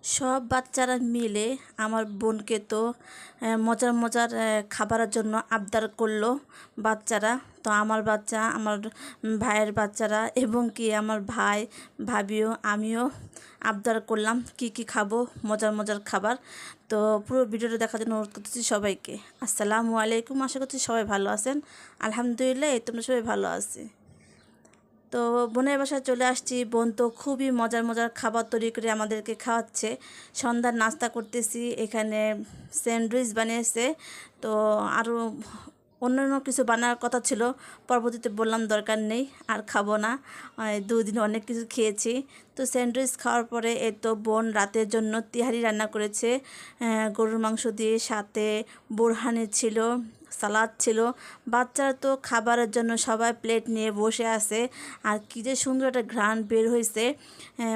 সব বাচ্চারা মিলে আমার বোনকে তো মজার মজার খাবারের জন্য আবদার করলো বাচ্চারা। তো আমার বাচ্চা, আমার ভাইয়ের বাচ্চারা এবং কি আমার ভাই ভাবিও আমিও আবদার করলাম কি কি খাবো, মজার মজার খাবার। তো পুরো ভিডিওটা দেখার জন্য অনুরোধ করতেছি সবাইকে। আসসালামু আলাইকুম, আশা করছি সবাই ভালো আছেন। আলহামদুলিল্লাহ, এই তোমরা সবাই ভালো আছি। তো বোনের বাসায় চলে আসছি। বোন তো খুবই মজার মজার খাবার তৈরি করে আমাদেরকে খাওয়াচ্ছে। সন্ধ্যার নাস্তা করতেছি, এখানে স্যান্ডউইচ বানিয়েছে। তো আরও অন্যান্য কিছু বানার কথা ছিল, পরবর্তীতে বললাম দরকার নেই, আর খাবো না। দুদিন অনেক কিছু খেয়েছি। তো স্যান্ডউইচ খাওয়ার পরে এই তো বোন রাতের জন্য তিহারি রান্না করেছে গরুর মাংস দিয়ে, সাথে বোরহানি ছিল, সালাদ ছিল। বাচ্চারা তো খাবারের জন্য সবাই প্লেট নিয়ে বসে আছে। আর কী যে সুন্দর একটা ঘ্রাণ বের হয়েছে,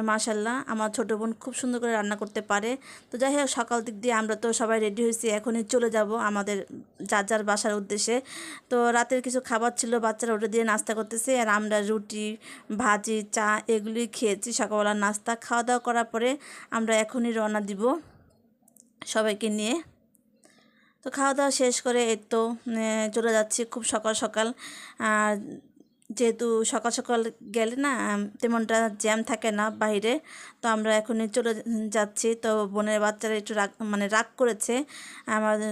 মাশাল্লাহ। আমার ছোটো বোন খুব সুন্দর করে রান্না করতে পারে। তো যাই হোক, সকাল দিক দিয়ে আমরা তো সবাই রেডি হয়েছি, এখনই চলে যাব আমাদের যার যার বাসার উদ্দেশ্যে। তো রাতের কিছু খাবার ছিল, বাচ্চারা ওটা দিয়ে নাস্তা করতেছে, আর আমরা রুটি, ভাজি, চা এগুলি খেয়েছি সকালবেলা নাস্তা। খাওয়া দাওয়া করার পরে আমরা এখনই রওনা দিব সবাইকে নিয়ে। তো খাওয়া দাওয়া শেষ করে এই তো চলে যাচ্ছি খুব সকাল সকাল। আর যেহেতু সকাল সকাল গেলে না তেমনটা জ্যাম থাকে না বাইরে, তো আমরা এখনই চলে যাচ্ছি। তো বোনের বাচ্চারা একটু রাগ করেছে আমাদের,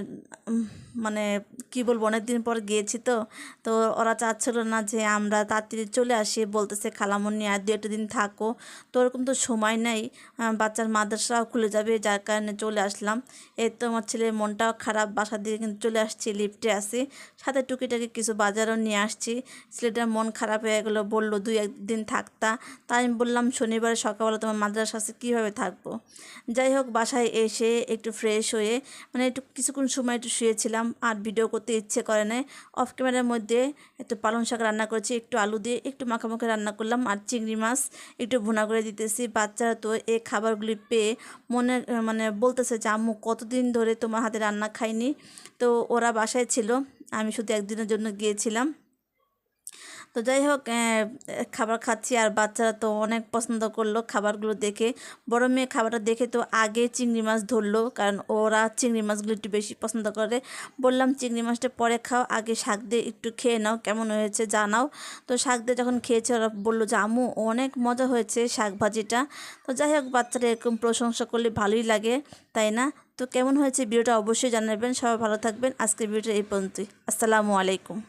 মানে কি বলবো, অনেক দিন পর গিয়েছি তো। তো ওরা চাচ্ছিল না যে আমরা তাড়াতাড়ি চলে আসি, বলতেছে খালামুন্নি আর 2-1 দিন থাকো। তো ওরকম তো সময় নেই, বাচ্চার মাদ্রাসাও খুলে যাবে, যার কারণে চলে আসলাম। এই তো আমার ছেলের মনটাও খারাপ, বাসা দিয়ে কিন্তু চলে আসছি, লিফটে আসি, সাথে টুকিটাকি কিছু বাজারও নিয়ে আসছি। ছেলেটার মন খারাপ হয়ে গেলো, বললো 2-1 দিন থাকতা। তাই আমি বললাম শনিবারে সকালবেলা তোমার মাদ্রাসা আছে, কীভাবে থাকবো। যাই হোক, বাসায় এসে একটু ফ্রেশ হয়ে একটু কিছুক্ষণ সময় একটু শুয়েছিলাম, আর ভিডিও করতে ইচ্ছে করে না। অফ ক্যামেরার মধ্যে একটু পালং শাক রান্না করেছি, একটু আলু দিয়ে একটু মাখামাখি রান্না করলাম, আর চিংড়ি মাছ একটু ভুনা করে দিতেছি। বাচ্চারা তো এই খাবারগুলি পেয়ে বলতেছে যে আম্মু কতদিন ধরে তোমার হাতে রান্না খাইনি। তো ওরা বাসায় ছিল, আমি শুধু একদিনের জন্য গিয়েছিলাম। তো যাই হোক, খাবার খাচ্ছি, আর বাচ্চারা তো অনেক পছন্দ করলো খাবারগুলো দেখে। বড় মেয়ে খাবারটা দেখে তো আগে চিংড়ি মাছ ধরলো, কারণ ওরা চিংড়ি মাছগুলো একটু বেশি পছন্দ করে। বললাম চিংড়ি মাছটা পরে খাও, আগে শাক দিয়ে একটু খেয়ে নাও, কেমন হয়েছে জানাও। তো শাক দিয়ে যখন খেয়েছে ওরা বললো যে আম্মু অনেক মজা হয়েছে শাক ভাজিটা। তো যাই হোক, বাচ্চারা এরকম প্রশংসা করলে ভালোই লাগে, তাই না? তো কেমন হয়েছে ভিডিওটা অবশ্যই জানাবেন। সবাই ভালো থাকবেন। আজকের ভিডিওটা এই পর্যন্তই। আসসালামু আলাইকুম।